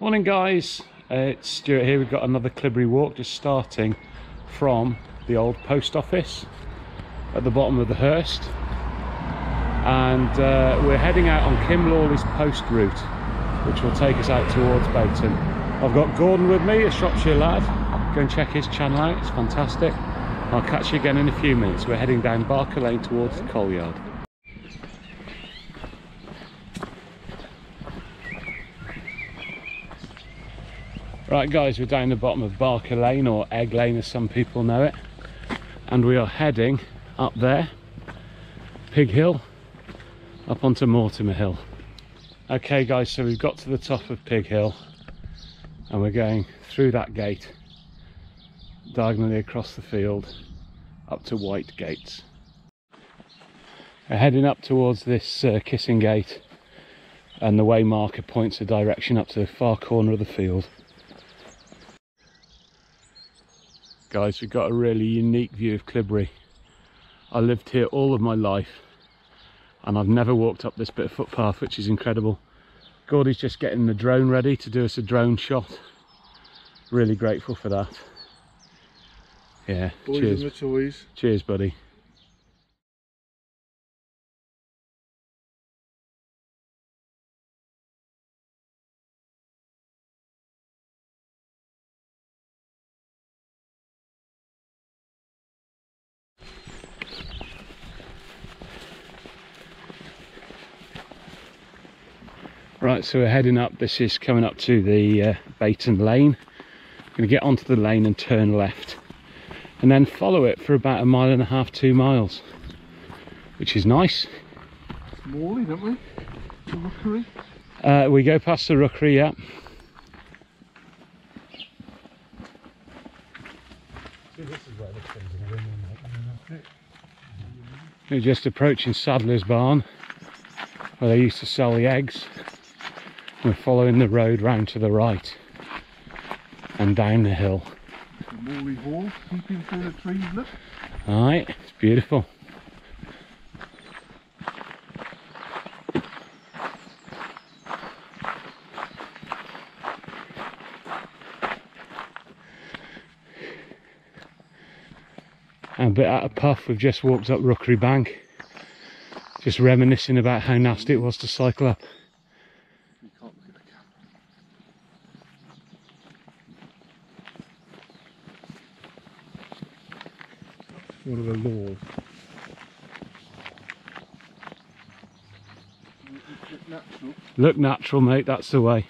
Morning guys, it's Stuart here. We've got another Cleobury walk just starting from the old post office at the bottom of the Hurst, and we're heading out on Kim Lawley's post route, which will take us out towards Bayton. I've got Gordon with me, a Shropshire lad. Go and check his channel out, it's fantastic. I'll catch you again in a few minutes. We're heading down Barker Lane towards the coal yard. Right guys, we're down the bottom of Barker Lane, or Egg Lane as some people know it, and we are heading up there, Pig Hill, up onto Mortimer Hill. Okay guys, so we've got to the top of Pig Hill and we're going through that gate, diagonally across the field, up to White Gates. We're heading up towards this kissing gate, and the way marker points a direction up to the far corner of the field. Guys, we've got a really unique view of Cleobury. I lived here all of my life and I've never walked up this bit of footpath, which is incredible. Gordy's just getting the drone ready to do us a drone shot. Really grateful for that. Yeah, boys cheers. And the toys. Cheers buddy. Right, so we're heading up. This is coming up to the Bayton lane. Going to get onto the lane and turn left, and then follow it for about 1.5 miles, 2 miles, which is nice. It's Morley, don't we? The rookery. We go past the rookery, yeah. This is where the things are in, that's it. We're just approaching Sadler's barn, where they used to sell the eggs. We're following the road round to the right and down the hill. The Morley Hall, peeping through the trees, look. Alright, it's beautiful. And a bit out of puff, we've just walked up Rookery Bank, just reminiscing about how nasty it was to cycle up. You can't look at the camera. One of the laws. Look natural. Look natural, mate, that's the way.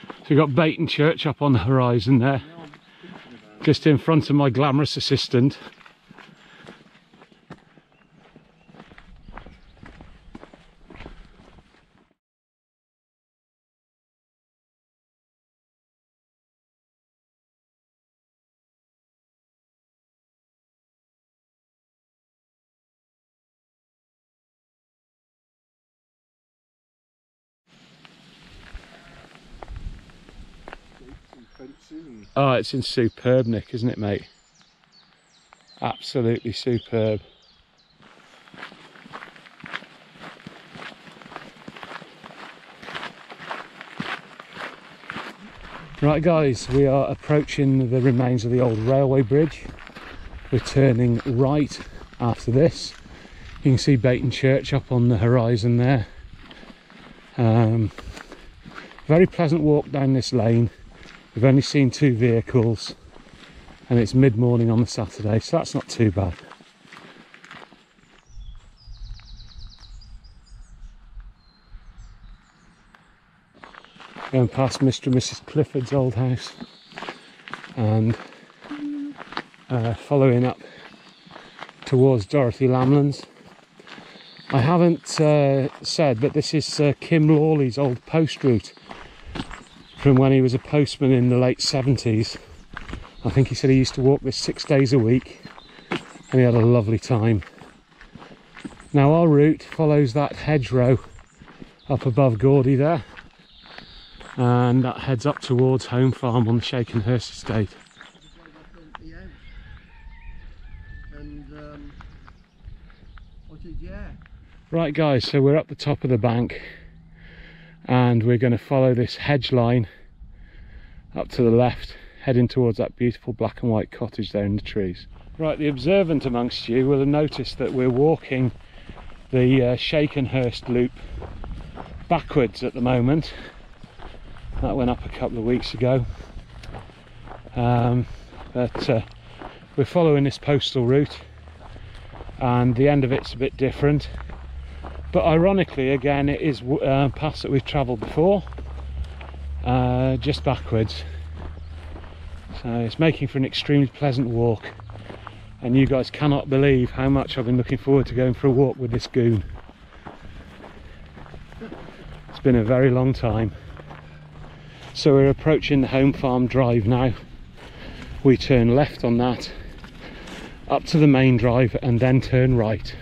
So we've got Bayton Church up on the horizon there, Yeah, I'm thinking about it. just in front of my glamorous assistant. Oh, it's in superb nick, isn't it, mate? Absolutely superb. Right guys, we are approaching the remains of the old railway bridge. We're turning right after this. You can see Bayton Church up on the horizon there. Very pleasant walk down this lane. We've only seen 2 vehicles and it's mid-morning on the Saturday, so that's not too bad. Going past Mr. and Mrs. Clifford's old house and following up towards Dorothy Lamlin's. I haven't said, but this is Kim Lawley's old post route from when he was a postman in the late 70s. I think he said he used to walk this 6 days a week and he had a lovely time. Now our route follows that hedgerow up above Gordy there, and that heads up towards Home Farm on the Shakenhurst estate. Right guys, so we're up the top of the bank and we're going to follow this hedge line up to the left, heading towards that beautiful black and white cottage there in the trees. Right, the observant amongst you will have noticed that we're walking the Shakenhurst loop backwards at the moment. That went up a couple of weeks ago, but we're following this postal route, and the end of it's a bit different, but ironically again it is paths that we've travelled before, just backwards. So it's making for an extremely pleasant walk, and you guys cannot believe how much I've been looking forward to going for a walk with this goon. It's been a very long time. So we're approaching the home farm drive now. We turn left on that, up to the main drive, and then turn right.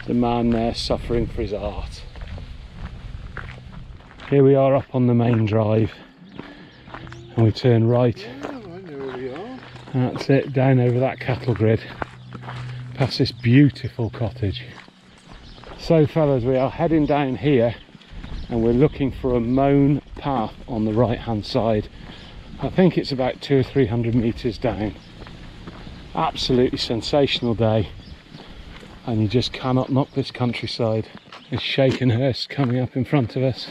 The man there suffering for his art. Here we are up on the main drive, and we turn right. Yeah, I know where we are. That's it, down over that cattle grid, past this beautiful cottage. So fellas, we are heading down here, and we're looking for a mown path on the right hand side. I think it's about 200 or 300 metres down. Absolutely sensational day, and you just cannot knock this countryside. There's Shakenhurst coming up in front of us.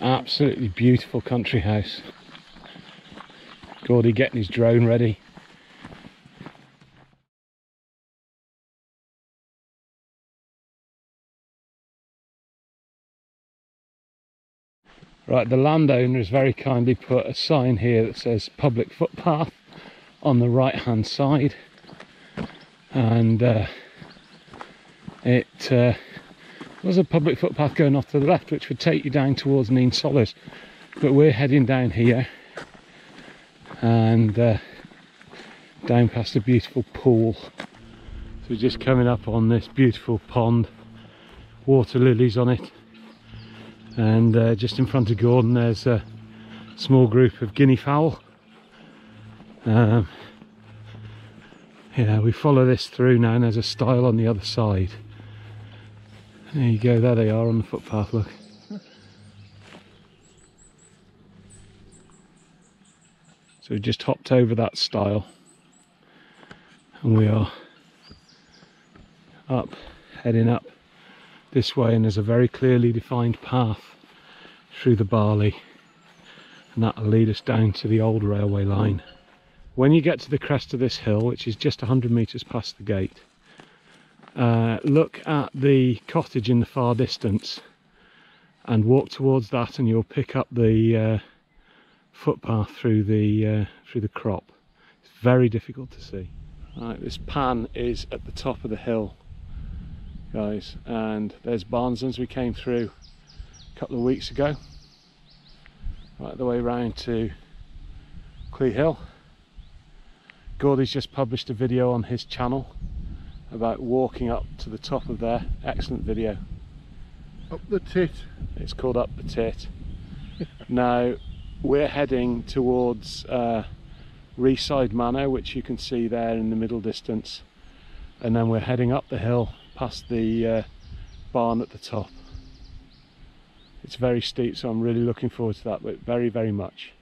Absolutely beautiful country house. Gordy getting his drone ready. Right, the landowner has very kindly put a sign here that says public footpath on the right hand side, and it was a public footpath going off to the left which would take you down towards Neen Solars, but we're heading down here and down past a beautiful pool. So we're just coming up on this beautiful pond, water lilies on it, and just in front of Gordon there's a small group of guinea fowl. Yeah, we follow this through now, and there's a stile on the other side. There you go, there they are on the footpath, look. So we just hopped over that stile, and we are up, heading up this way, and there's a very clearly defined path through the barley, and that will lead us down to the old railway line. When you get to the crest of this hill, which is just 100 metres past the gate, look at the cottage in the far distance and walk towards that, and you'll pick up the footpath through the crop. It's very difficult to see. Right, this pan is at the top of the hill, guys, and there's Barnsons we came through a couple of weeks ago, right the way round to Clee Hill. Gordy's just published a video on his channel about walking up to the top of there. Excellent video. Up the tit. It's called Up the Tit. Now we're heading towards Reaside Manor, which you can see there in the middle distance, and then we're heading up the hill past the barn at the top. It's very steep, so I'm really looking forward to that, but very, very much.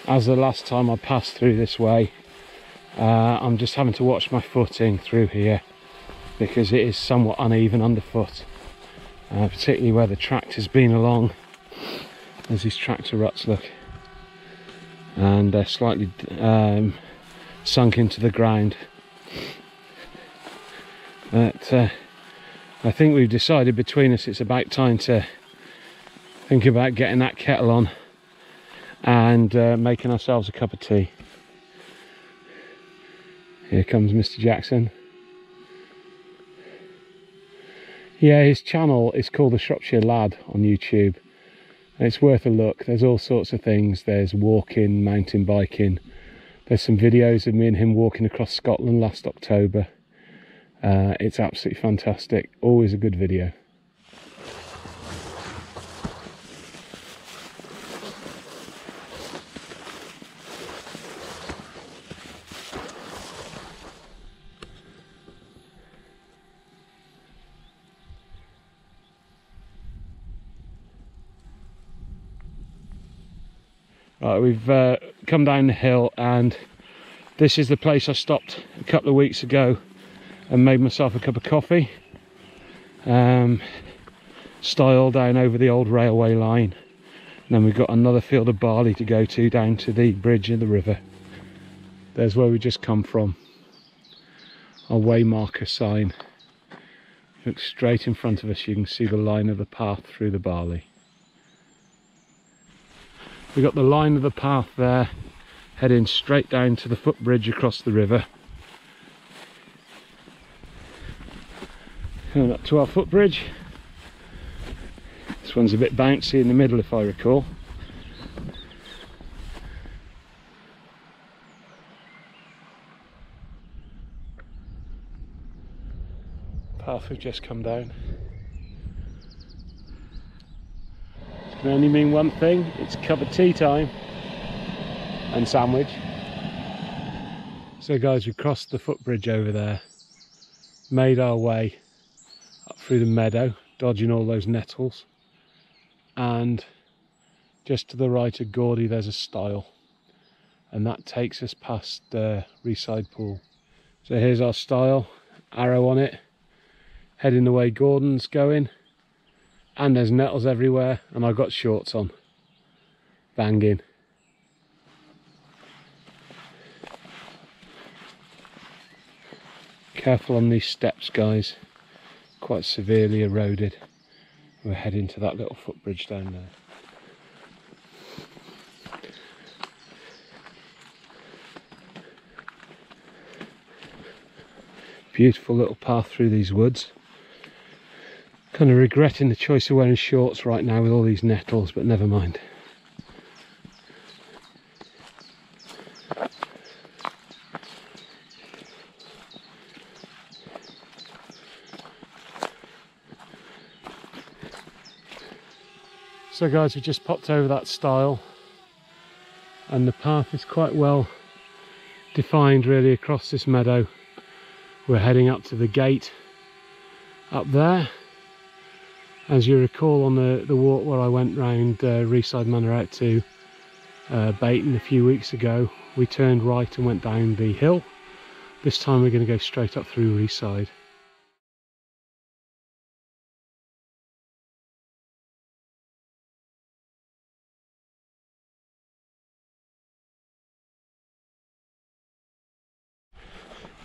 As the last time I passed through this way, I'm just having to watch my footing through here, because it is somewhat uneven underfoot, particularly where the tractor's been along. There's these tractor ruts, look, and they're slightly sunk into the ground. But I think we've decided between us it's about time to think about getting that kettle on and making ourselves a cup of tea. Here comes Mr. Jackson. Yeah, his channel is called The Shropshire Lad on YouTube, And it's worth a look. There's all sorts of things. There's walking, mountain biking. There's some videos of me and him walking across Scotland last October. It's absolutely fantastic. Always a good video. Right, we've come down the hill, and this is the place I stopped a couple of weeks ago and made myself a cup of coffee. Style down over the old railway line, and then we've got another field of barley to go to down to the bridge of the river. There's where we just come from. Our way marker sign. Look straight in front of us, you can see the line of the path through the barley. We've got the line of the path there, heading straight down to the footbridge across the river. Coming up to our footbridge. This one's a bit bouncy in the middle, if I recall. Path we've just come down. It can only mean one thing, it's cup of tea time and sandwich. So guys, we crossed the footbridge over there, made our way up through the meadow, dodging all those nettles, and just to the right of Gawdy there's a stile, and that takes us past Reaside Pool. So here's our stile, arrow on it, heading the way Gordon's going. And there's nettles everywhere, and I've got shorts on. Banging. Careful on these steps, guys. Quite severely eroded. We're heading to that little footbridge down there. Beautiful little path through these woods. Kind of regretting the choice of wearing shorts right now with all these nettles, but never mind. So guys, we just popped over that stile, and the path is quite well defined really across this meadow. We're heading up to the gate up there. As you recall, on the walk where I went round Reaside Manor out to Bayton a few weeks ago, we turned right and went down the hill. This time we're going to go straight up through Reaside.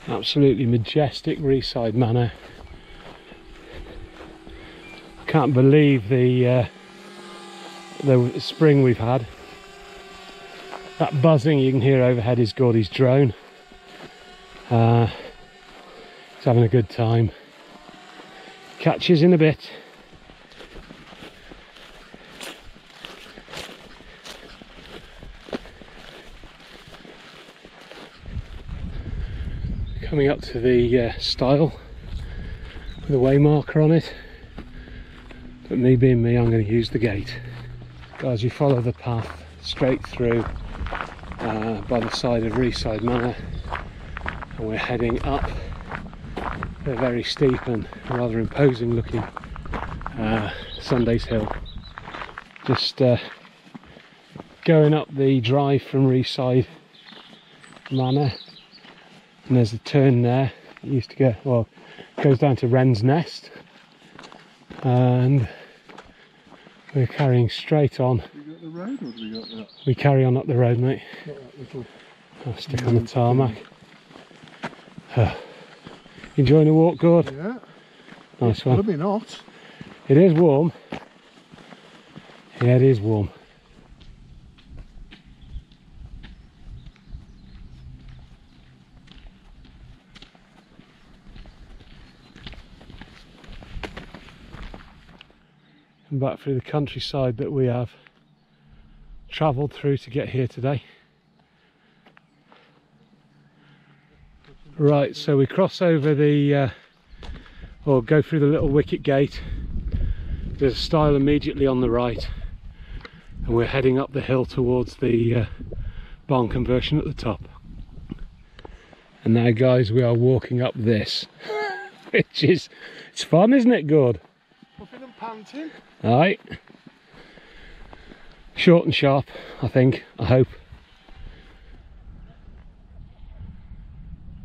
Absolutely majestic Reaside Manor. Can't believe the spring we've had. That buzzing you can hear overhead is Gawdy's drone. He's having a good time. Catch us in a bit. Coming up to the stile with a way marker on it. But me being me, I'm going to use the gate. Guys, you follow the path straight through by the side of Reaside Manor, and we're heading up a very steep and rather imposing looking Sundays Hill. Just going up the drive from Reaside Manor, and there's a turn there. It used to go, well, it goes down to Wren's Nest, and we're carrying straight on. Have we got the road, or have we got that? We carry on up the road, mate. Got that little... I'll stick on the tarmac. Enjoying the walk, Gord? Yeah. Nice one. It'll be hot. It is warm. Yeah, it is warm. Come back through the countryside that we have travelled through to get here today. Right, so we cross over the or go through the little wicket gate. There's a stile immediately on the right, and we're heading up the hill towards the barn conversion at the top. And now guys, we are walking up this which is, it's fun, isn't it? Good. Puffing and panting. Alright, short and sharp, I think, I hope.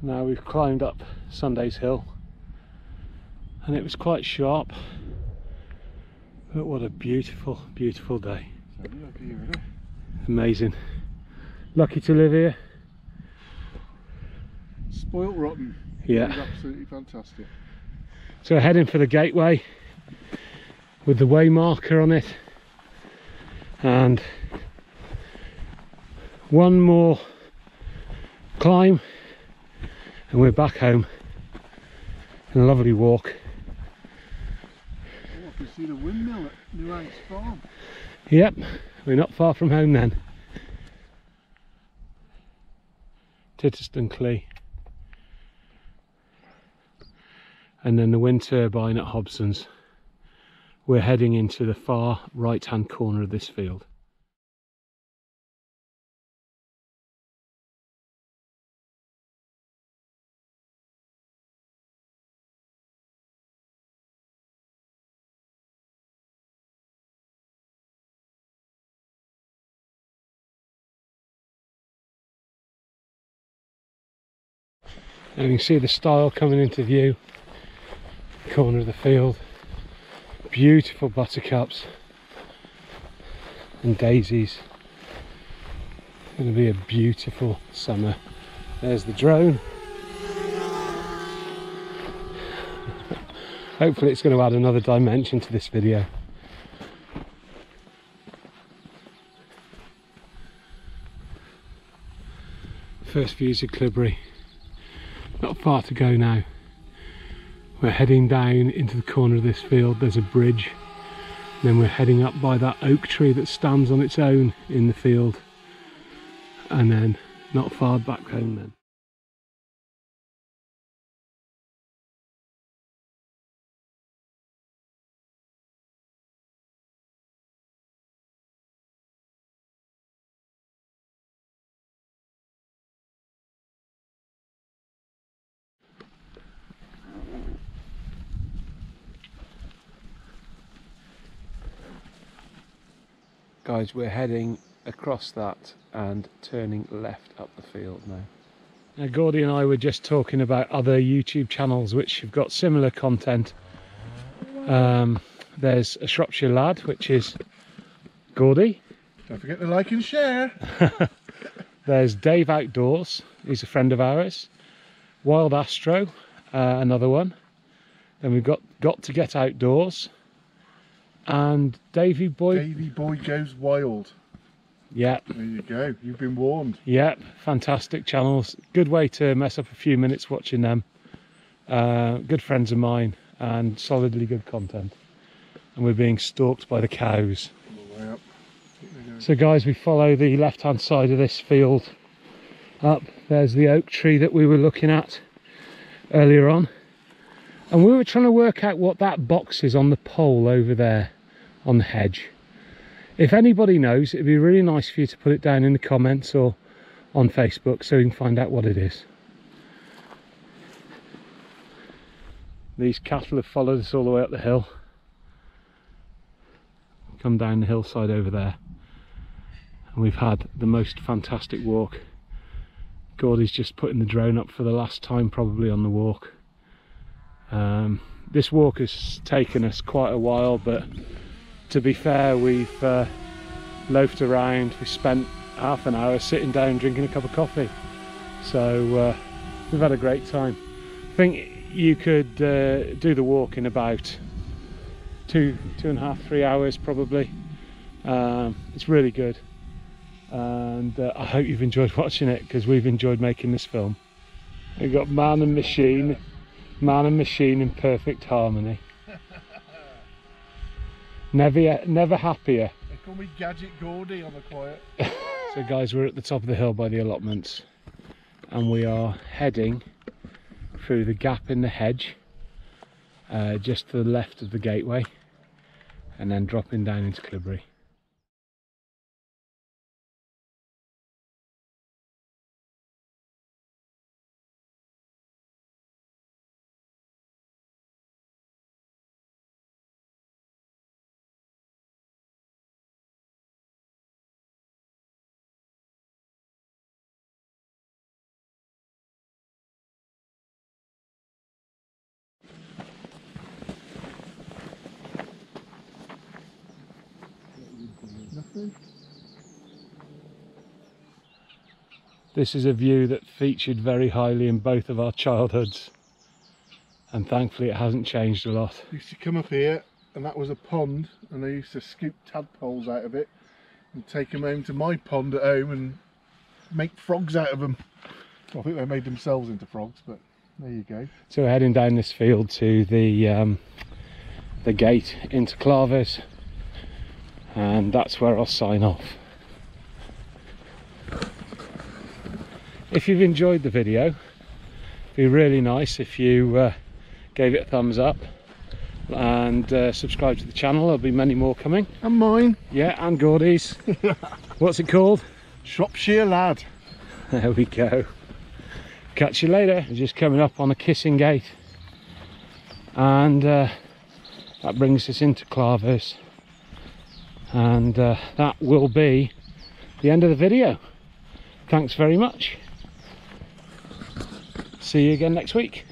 Now we've climbed up Sunday's Hill and it was quite sharp, but what a beautiful, beautiful day. Amazing. Lucky to live here. Spoilt rotten. Yeah. Absolutely fantastic. So we're heading for the gateway with the way marker on it, and one more climb and we're back home. And a lovely walk. Oh, I can see the windmill at New House Farm. Yep, we're not far from home then. Titterston Clee. And then the wind turbine at Hobson's. We're heading into the far right hand corner of this field. And you can see the stile coming into view, corner of the field. Beautiful buttercups and daisies. It's going to be a beautiful summer. There's the drone. Hopefully it's going to add another dimension to this video. First views of Cleobury. Not far to go now. We're heading down into the corner of this field. There's a bridge. And then we're heading up by that oak tree that stands on its own in the field. And then not far back home then. Guys, we're heading across that and turning left up the field now. Now Gordy and I were just talking about other YouTube channels which have got similar content. There's a Shropshire lad, which is Gordy. Don't forget to like and share. There's Dave Outdoors, he's a friend of ours. Wild Astro, another one. Then we've got to Get Outdoors. And Davy Boy Goes Wild. Yeah. There you go, you've been warned. Yep, fantastic channels. Good way to mess up a few minutes watching them. Good friends of mine and solidly good content. And we're being stalked by the cows. All the way up. So guys, we follow the left hand side of this field up. There's the oak tree that we were looking at earlier on. And we were trying to work out what that box is on the pole over there on the hedge. If anybody knows, it'd be really nice for you to put it down in the comments or on Facebook so we can find out what it is. These cattle have followed us all the way up the hill. Come down the hillside over there. And we've had the most fantastic walk. Gordy's just putting the drone up for the last time probably on the walk. This walk has taken us quite a while, but to be fair, we've loafed around. We spent half an hour sitting down drinking a cup of coffee, so we've had a great time. I think you could do the walk in about two and a half, 3 hours probably. It's really good, and I hope you've enjoyed watching it, because we've enjoyed making this film. We've got man and machine in perfect harmony. Never happier. Of Call me Gadget Gordy on the quiet. So guys, we're at the top of the hill by the allotments, and we are heading through the gap in the hedge, just to the left of the gateway, and then dropping down into Cleobury. Nothing. This is a view that featured very highly in both of our childhoods, and thankfully it hasn't changed a lot. I used to come up here and that was a pond, and I used to scoop tadpoles out of it and take them home to my pond at home and make frogs out of them. Well, I think they made themselves into frogs, but there you go. So we're heading down this field to the gate into Cleobury, and that's where I'll sign off. If you've enjoyed the video, it'd be really nice if you gave it a thumbs up and subscribe to the channel. There'll be many more coming. And mine. Yeah, and Gordy's. What's it called? Shropshire Lad. There we go. Catch you later. We're just coming up on a kissing gate, and that brings us into Cleobury, and that will be the end of the video. Thanks very much. See you again next week.